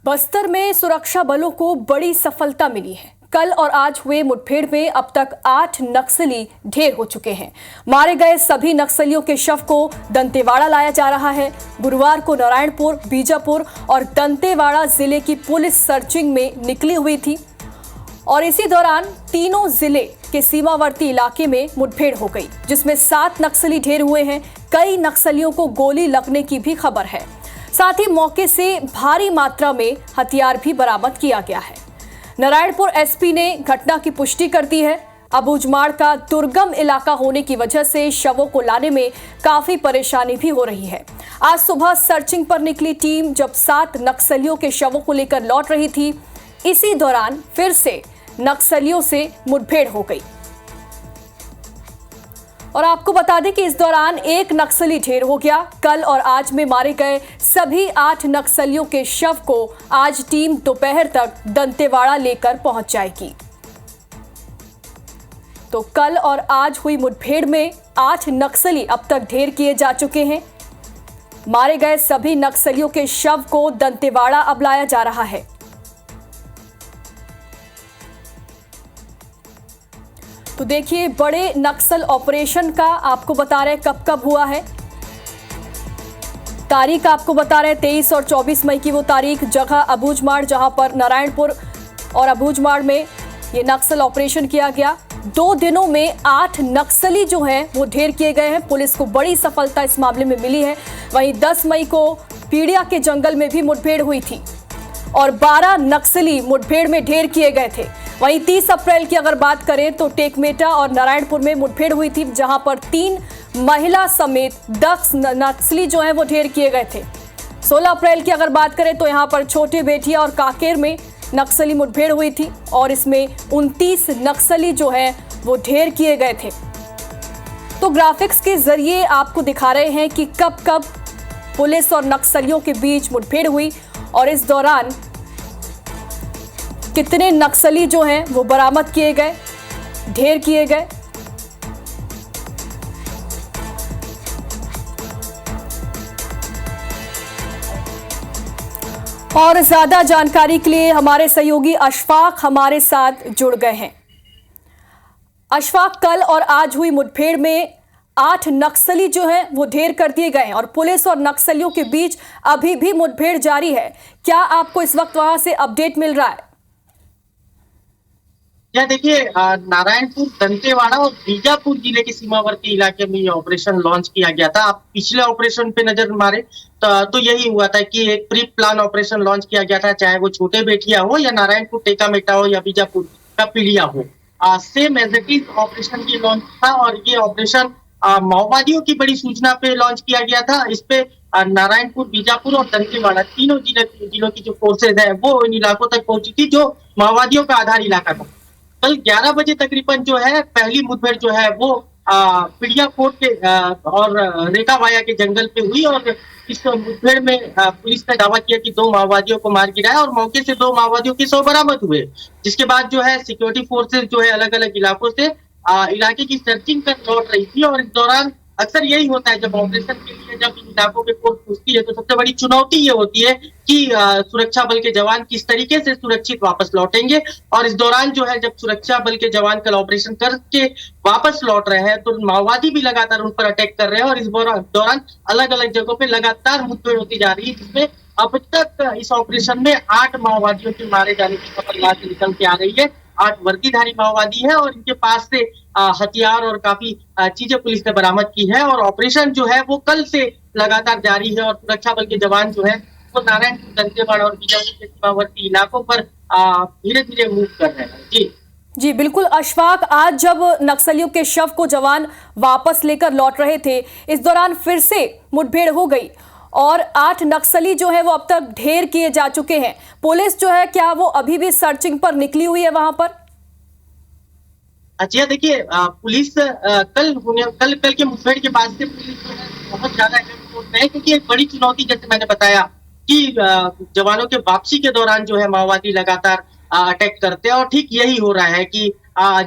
बस्तर में सुरक्षा बलों को बड़ी सफलता मिली है। कल और आज हुए मुठभेड़ में अब तक 8 नक्सली ढेर हो चुके हैं। मारे गए सभी नक्सलियों के शव को दंतेवाड़ा लाया जा रहा है। गुरुवार को नारायणपुर, बीजापुर और दंतेवाड़ा जिले की पुलिस सर्चिंग में निकली हुई थी और इसी दौरान तीनों जिले के सीमावर्ती इलाके में मुठभेड़ हो गई, जिसमें 7 नक्सली ढेर हुए हैं। कई नक्सलियों को गोली लगने की भी खबर है। साथ ही मौके से भारी मात्रा में हथियार भी बरामद किया गया है। नारायणपुर एसपी ने घटना की पुष्टि कर दी है। अबूझमाड़ का दुर्गम इलाका होने की वजह से शवों को लाने में काफी परेशानी भी हो रही है। आज सुबह सर्चिंग पर निकली टीम जब 7 नक्सलियों के शवों को लेकर लौट रही थी, इसी दौरान फिर से नक्सलियों से मुठभेड़ हो गई। और आपको बता दें कि इस दौरान एक नक्सली ढेर हो गया। कल और आज में मारे गए सभी 8 नक्सलियों के शव को आज टीम दोपहर तक दंतेवाड़ा लेकर पहुंच जाएगी। तो कल और आज हुई मुठभेड़ में 8 नक्सली अब तक ढेर किए जा चुके हैं। मारे गए सभी नक्सलियों के शव को दंतेवाड़ा अब लाया जा रहा है। तो देखिए, बड़े नक्सल ऑपरेशन का आपको बता रहे कब कब हुआ है। तारीख आपको बता रहे 23 और 24 मई की वो तारीख, जगह अबूझमाड़, जहां पर नारायणपुर और अबूझमाड़ में ये नक्सल ऑपरेशन किया गया। 2 दिनों में 8 नक्सली जो हैं वो ढेर किए गए हैं। पुलिस को बड़ी सफलता इस मामले में मिली है। वहीं 10 मई को पीड़िया के जंगल में भी मुठभेड़ हुई थी और 12 नक्सली मुठभेड़ में ढेर किए गए थे। वहीं 30 अप्रैल की अगर बात करें तो टेकमेटा और नारायणपुर में मुठभेड़ हुई थी, जहां पर 3 महिला समेत 10 नक्सली जो हैं वो ढेर किए गए थे। 16 अप्रैल की अगर बात करें तो यहां पर छोटे बेटिया और काकेर में नक्सली मुठभेड़ हुई थी और इसमें 29 नक्सली जो हैं वो ढेर किए गए थे। तो ग्राफिक्स के जरिए आपको दिखा रहे हैं कि कब कब पुलिस और नक्सलियों के बीच मुठभेड़ हुई और इस दौरान कितने नक्सली जो हैं वो बरामद किए गए, ढेर किए गए। और ज्यादा जानकारी के लिए हमारे सहयोगी अशफाक हमारे साथ जुड़ गए हैं। अशफाक, कल और आज हुई मुठभेड़ में 8 नक्सली जो हैं वो ढेर कर दिए गए हैं और पुलिस और नक्सलियों के बीच अभी भी मुठभेड़ जारी है। क्या आपको इस वक्त वहां से अपडेट मिल रहा है? या देखिए, नारायणपुर, दंतेवाड़ा और बीजापुर जिले के सीमावर्ती इलाके में ये ऑपरेशन लॉन्च किया गया था। आप पिछले ऑपरेशन पे नजर मारे तो यही हुआ था कि एक प्री प्लान ऑपरेशन लॉन्च किया गया था, चाहे वो छोटे बेटिया हो या नारायणपुर टेकामेटा हो या बीजापुर का पीड़िया हो। Same as it is operation ये लॉन्च था और ये ऑपरेशन माओवादियों की बड़ी सूचना पे लॉन्च किया गया था। इस पे नारायणपुर, बीजापुर और दंतेवाड़ा तीनों जिलों की जो फोर्सेज है वो इन इलाकों तक पहुंची थी, जो माओवादियों का आधार इलाका था। कल 11 बजे तकरीबन जो है पहली मुठभेड़ जो है वो पिड़िया फोर्ट के और रेखावाया के जंगल पे हुई और इस मुठभेड़ में पुलिस ने दावा किया कि 2 माओवादियों को मार गिराया और मौके से 2 माओवादियों के शव बरामद हुए। जिसके बाद जो है सिक्योरिटी फोर्सेज जो है अलग अलग इलाकों से इलाके की सर्चिंग कर लौट रही थी और इस दौरान अक्सर यही होता है जब ऑपरेशन के लिए जब इन इलाकों पे फोर्स घुसती है तो सबसे बड़ी चुनौती ये होती है कि सुरक्षा बल के जवान किस तरीके से सुरक्षित वापस लौटेंगे। और इस दौरान जो है जब सुरक्षा बल के जवान कल ऑपरेशन करके वापस लौट रहे हैं तो माओवादी भी लगातार उन पर अटैक कर रहे हैं और इस दौरान अलग अलग जगहों पे लगातार मुठभेड़ होती जा रही है, जिसमें अब तक इस ऑपरेशन में 8 माओवादियों के मारे जाने की खबर निकल के आ रही है। 8 वर्दीधारी माओवादी है और इनके पास से हथियार और काफी चीजें पुलिस ने बरामद की है और ऑपरेशन जो है वो कल से लगातार जारी है और सुरक्षा बल के जवान जो है वो नारायणपुर, दंतेवाड़ा और बीजापुर के सीमावर्ती इलाकों पर धीरे धीरे मूव कर रहे हैं। जी बिल्कुल अशफाक, आज जब नक्सलियों के शव को जवान वापस लेकर लौट रहे थे, इस दौरान फिर से मुठभेड़ हो गई और 8 नक्सली जो है वो अब तक ढेर किए जा चुके हैं। पुलिस जो है क्या वो अभी भी सर्चिंग पर निकली हुई है वहां पर? अच्छा, देखिए, पुलिस कल के मुठभेड़ के बाद से पुलिस जो है बहुत ज्यादा अलर्ट मोड में है, क्योंकि एक बड़ी चुनौती जैसे मैंने बताया कि जवानों के वापसी के दौरान जो है माओवादी लगातार अटैक करते हैं और ठीक यही हो रहा है कि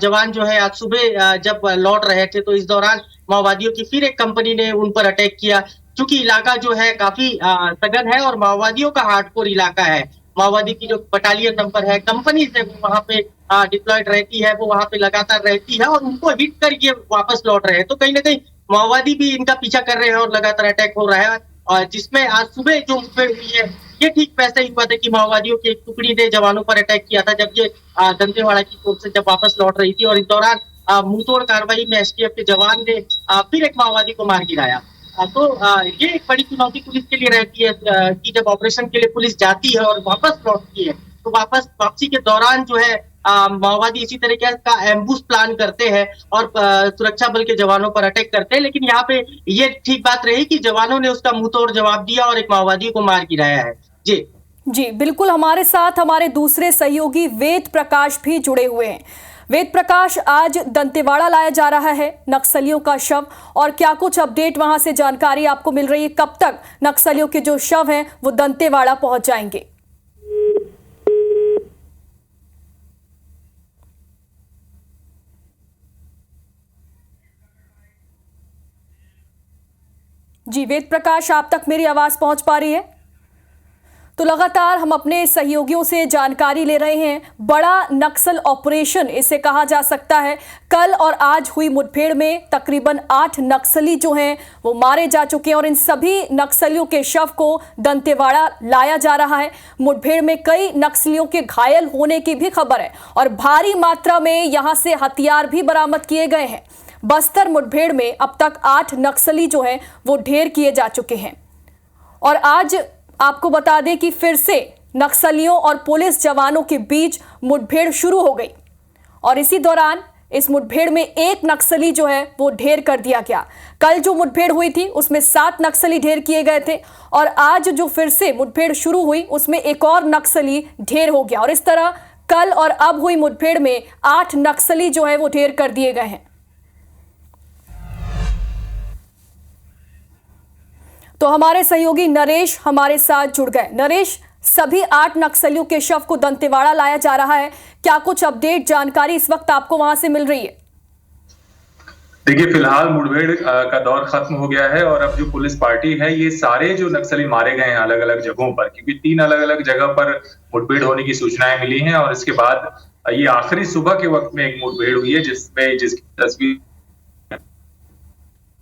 जवान जो है आज सुबह जब लौट रहे थे तो इस दौरान माओवादियों की फिर एक कंपनी ने उन पर अटैक किया। चूंकि इलाका जो है काफी सघन है और माओवादियों का हार्डकोर इलाका है, माओवादी की जो बटालियन नंबर है, कंपनीज है, वो वहां पे डिप्लॉयड रहती है, वो वहां पे लगातार रहती है और उनको हिट कर ये वापस लौट रहे हैं। तो कहीं ना कहीं माओवादी भी इनका पीछा कर रहे हैं और लगातार अटैक हो रहा है। और जिसमें आज सुबह जो मुठभेड़ हुई है, ये ठीक वैसा ही हुआ था कि माओवादियों की एक टुकड़ी ने जवानों पर अटैक किया था जब ये दंतेवाड़ा की कोर्ट से जब वापस लौट रही थी, और इस दौरान मुंहतोड़ कार्रवाई में एसटीएफ के जवान ने फिर एक माओवादी को मार गिराया। ये एक बड़ी चुनौती पुलिस के लिए रहती है कि जब ऑपरेशन के लिए पुलिस जाती है और वापस लौटती है, तो वापसी के दौरान जो है माओवादी इसी तरीके का एम्बुश प्लान करते हैं और सुरक्षा बल के जवानों पर अटैक करते हैं। लेकिन यहाँ पे ये ठीक बात रही कि जवानों ने उसका मुंहतोड़ जवाब दिया और एक माओवादी को मार गिराया है। जी जी बिल्कुल, हमारे साथ हमारे दूसरे सहयोगी वेद प्रकाश भी जुड़े हुए हैं। वेद प्रकाश, आज दंतेवाड़ा लाया जा रहा है नक्सलियों का शव, और क्या कुछ अपडेट वहां से जानकारी आपको मिल रही है? कब तक नक्सलियों के जो शव हैं वो दंतेवाड़ा पहुंच जाएंगे? जी वेद प्रकाश, आप तक मेरी आवाज पहुंच पा रही है? तो लगातार हम अपने सहयोगियों से जानकारी ले रहे हैं। बड़ा नक्सल ऑपरेशन इसे कहा जा सकता है। कल और आज हुई मुठभेड़ में तकरीबन 8 नक्सली जो हैं वो मारे जा चुके हैं और इन सभी नक्सलियों के शव को दंतेवाड़ा लाया जा रहा है। मुठभेड़ में कई नक्सलियों के घायल होने की भी खबर है और भारी मात्रा में यहां से हथियार भी बरामद किए गए हैं। बस्तर मुठभेड़ में अब तक 8 नक्सली जो हैं वो ढेर किए जा चुके हैं। और आज आपको बता दें कि फिर से नक्सलियों और पुलिस जवानों के बीच मुठभेड़ शुरू हो गई और इसी दौरान इस मुठभेड़ में एक नक्सली जो है वो ढेर कर दिया गया। कल जो मुठभेड़ हुई थी उसमें 7 नक्सली ढेर किए गए थे और आज जो फिर से मुठभेड़ शुरू हुई उसमें एक और नक्सली ढेर हो गया और इस तरह कल और अब हुई मुठभेड़ में 8 नक्सली जो है वो ढेर कर दिए गए हैं। तो हमारे सहयोगी नरेश हमारे साथ जुड़ गए। नरेश, सभी 8 नक्सलियों के शव को दंतेवाड़ा लाया जा रहा है, क्या कुछ अपडेट जानकारी इस वक्त आपको वहां से मिल रही है? देखिए, फिलहाल मुठभेड़ का दौर खत्म हो गया है और अब जो पुलिस पार्टी है, ये सारे जो नक्सली मारे गए हैं अलग अलग जगहों पर, क्योंकि 3 अलग अलग जगह पर मुठभेड़ होने की सूचनाएं मिली हैं और इसके बाद ये आखिरी सुबह के वक्त में एक मुठभेड़ हुई है जिसकी तस्वीर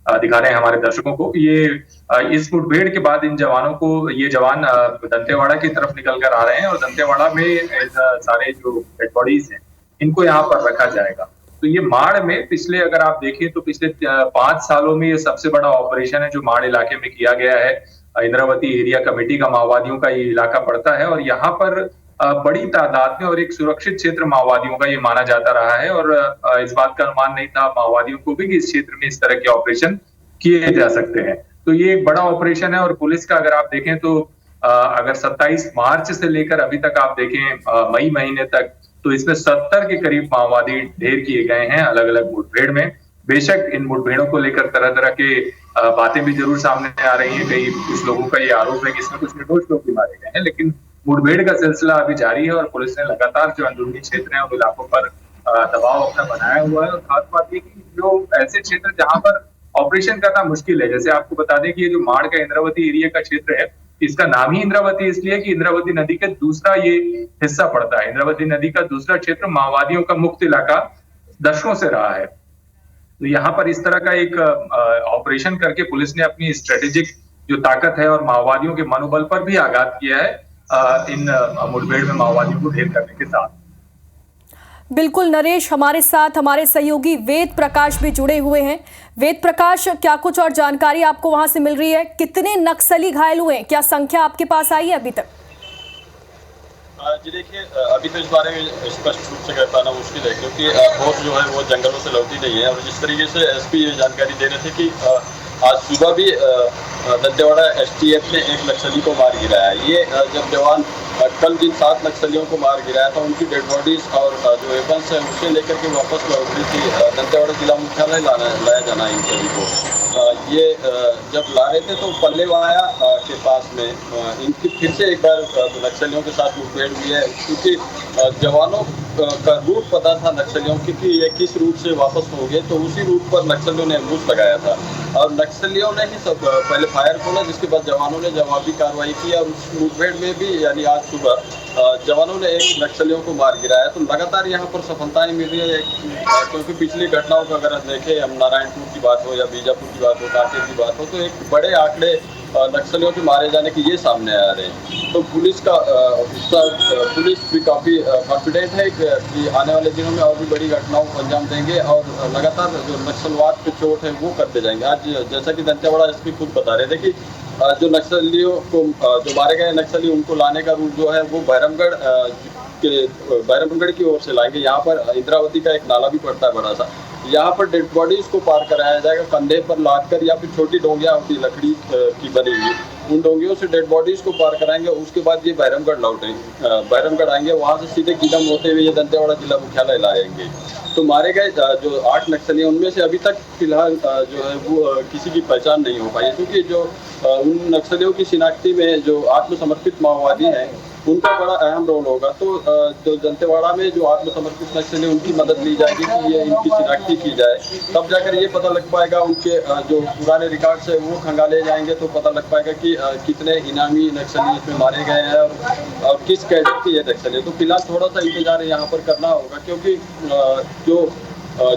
दिखा रहे हैं हमारे दर्शकों को। ये इस मुठभेड़ के बाद इन जवानों को, ये जवान दंतेवाड़ा की तरफ निकल कर आ रहे हैं और दंतेवाड़ा में सारे जो डेड बॉडीज हैं इनको यहाँ पर रखा जाएगा। तो ये माड़ में पिछले, अगर आप देखें तो पिछले 5 सालों में ये सबसे बड़ा ऑपरेशन है जो माड़ इलाके में किया गया है। इंद्रावती एरिया कमेटी का माओवादियों का ये इलाका पड़ता है और यहाँ पर बड़ी तादाद में और एक सुरक्षित क्षेत्र माओवादियों का ये माना जाता रहा है और इस बात का अनुमान नहीं था माओवादियों को भी कि इस क्षेत्र में इस तरह के ऑपरेशन किए जा सकते हैं। तो ये एक बड़ा ऑपरेशन है और पुलिस का अगर आप देखें तो अगर 27 मार्च से लेकर अभी तक आप देखें मई महीने तक, तो इसमें 70 के करीब माओवादी ढेर किए गए हैं अलग अलग मुठभेड़ में। बेशक इन मुठभेड़ों को लेकर तरह तरह के बातें भी जरूर सामने आ रही हैं। कई कुछ लोगों का ये आरोप है कि इसमें कुछ निर्दोष लोग भी मारे गए हैं, लेकिन मुठभेड़ का सिलसिला अभी जारी है और पुलिस ने लगातार जो अंदरूनी क्षेत्र है उन इलाकों पर दबाव अपना बनाया हुआ है। और खास बात ये कि जो ऐसे क्षेत्र जहां पर ऑपरेशन करना मुश्किल है, जैसे आपको बता दें कि ये जो माड़ का इंद्रावती एरिया का क्षेत्र है, इसका नाम ही इंद्रावती इसलिए कि इंद्रावती नदी का दूसरा ये हिस्सा पड़ता है। इंद्रावती नदी का दूसरा क्षेत्र माओवादियों का मुक्त इलाका दशकों से रहा है। तो यहाँ पर इस तरह का एक ऑपरेशन करके पुलिस ने अपनी स्ट्रेटेजिक जो ताकत है और माओवादियों के मनोबल पर भी आघात किया है इन मुठभेड़ में माओवादियों को ढेर करने के साथ। बिल्कुल नरेश, हमारे साथ हमारे सहयोगी वेद प्रकाश भी जुड़े हुए हैं। वेद प्रकाश, क्या कुछ और जानकारी आपको वहां से मिल रही है? कितने नक्सली घायल हुए हैं, क्या संख्या आपके पास आई है अभी तक? जी देखिए, अभी तो इस बारे में स्पष्ट रूप से कह पाना मुश्किल है क्योंकि फौज जो है वो जंगलों से लौटी नहीं है। और जिस तरीके से एसपी ये जानकारी दे रहे थे कि आज सुबह भी दंतेवाड़ा एसटीएफ ने एक नक्सली को मार गिराया। ये जब जवान कल जिन 7 नक्सलियों को मार गिराया था उनकी डेड बॉडीज और जो वेपन्स है उसे लेकर के वापस लौट रही थी दंतेवाड़ा जिला मुख्यालय लाया जाना इन सभी को। ये जब ला रहे थे तो पल्लेवाया के पास में इनकी फिर से एक बार नक्सलियों के साथ मुठभेड़ हुई है, क्योंकि जवानों का रूट पता था नक्सलियों की कि ये किस रूट से वापस होंगे, तो उसी रूट पर नक्सलियों ने एम्बुश लगाया था और नक्सलियों ने ही सब पहले फायर खोला, जिसके बाद जवानों ने जवाबी कार्रवाई की और उस मुठभेड़ में भी यानी आज सुबह जवानों ने एक नक्सलियों को मार गिराया। तो लगातार यहाँ पर सफलताएं मिल रही है, क्योंकि पिछली घटनाओं का अगर देखें, हम नारायणपुर की बात हो या बीजापुर की बात हो, कांकेर की बात हो, तो एक बड़े आंकड़े नक्सलियों के मारे जाने के ये सामने आ रहे हैं। तो पुलिस भी काफ़ी कॉन्फिडेंट है कि आने वाले दिनों में और भी बड़ी घटनाओं को अंजाम देंगे और लगातार जो नक्सलवाद पे चोट है वो करते जाएंगे। आज जैसा कि दंतेवाड़ा एसपी खुद बता रहे थे कि जो नक्सलियों को जो मारे गए नक्सली, उनको लाने का रूट जो है वो बैरमगढ़ की ओर से लाएंगे। यहाँ पर इंद्रावती का एक नाला भी पड़ता है बड़ा सा, यहाँ पर डेड बॉडीज को पार कराया जाएगा कंधे पर लाद कर, या फिर छोटी डोंगियाँ होती लकड़ी की बनी हुई, उन डोंगियों से डेड बॉडीज को पार कराएंगे। उसके बाद ये बैरमगढ़ आएंगे, वहाँ से सीधे कीलम होते हुए ये दंतेवाड़ा जिला मुख्यालय लाएंगे। तो मारे गए जो 8 नक्सली, उनमें से अभी तक फिलहाल जो है वो किसी की पहचान नहीं हो पाई है, क्योंकि जो उन नक्सलियों की शिनाख्ती में जो आत्मसमर्पित माओवादी हैं उनका बड़ा अहम रोल होगा। तो जो दंतेवाड़ा में जो आत्मसमर्पित नक्सली, उनकी मदद ली जाएगी कि ये इनकी शिनाख्ती की जाए, तब जाकर ये पता लग पाएगा, उनके जो पुराने रिकॉर्ड्स है वो खंगाले जाएंगे, तो पता लग पाएगा कि कितने इनामी नक्सली इसमें मारे गए हैं और किस कैडर के ये नक्सली। तो फिलहाल थोड़ा सा इंतजार यहाँ पर करना होगा, क्योंकि जो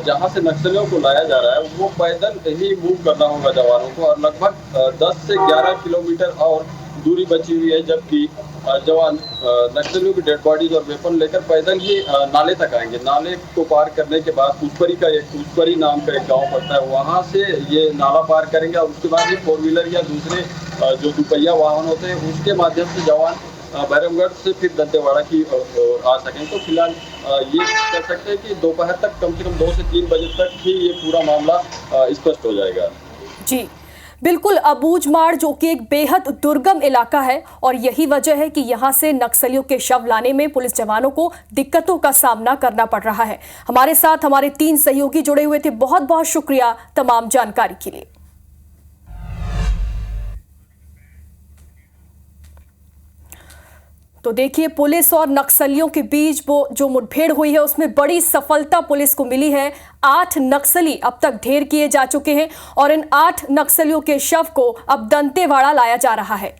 जहाँ से नक्सलियों को लाया जा रहा है वो पैदल ही मूव करना होगा जवानों को, और लगभग 10 से 11 किलोमीटर और दूरी बची हुई है, जबकि जवान नक्सलियों की डेड बॉडीज और वेपन लेकर पैदल ही नाले तक आएंगे। नाले को पार करने के बाद पुष्परी नाम का एक गांव पड़ता है, वहां से ये नाला पार करेंगे और उसके बाद ये 4 व्हीलर या दूसरे जो दुपहिया वाहन होते हैं उसके माध्यम से जवान बैरमगढ़ से फिर दंतेवाड़ा की आ सकें। तो फिलहाल ये कह सकते हैं कि दोपहर तक, कम से कम 2 से 3 बजे तक ही ये पूरा मामला स्पष्ट हो जाएगा। जी बिल्कुल, अबूझमाड़ जो कि एक बेहद दुर्गम इलाका है और यही वजह है कि यहां से नक्सलियों के शव लाने में पुलिस जवानों को दिक्कतों का सामना करना पड़ रहा है। हमारे साथ हमारे 3 सहयोगी जुड़े हुए थे, बहुत बहुत शुक्रिया तमाम जानकारी के लिए। तो देखिए, पुलिस और नक्सलियों के बीच वो जो मुठभेड़ हुई है उसमें बड़ी सफलता पुलिस को मिली है। 8 नक्सली अब तक ढेर किए जा चुके हैं और इन 8 नक्सलियों के शव को अब दंतेवाड़ा लाया जा रहा है।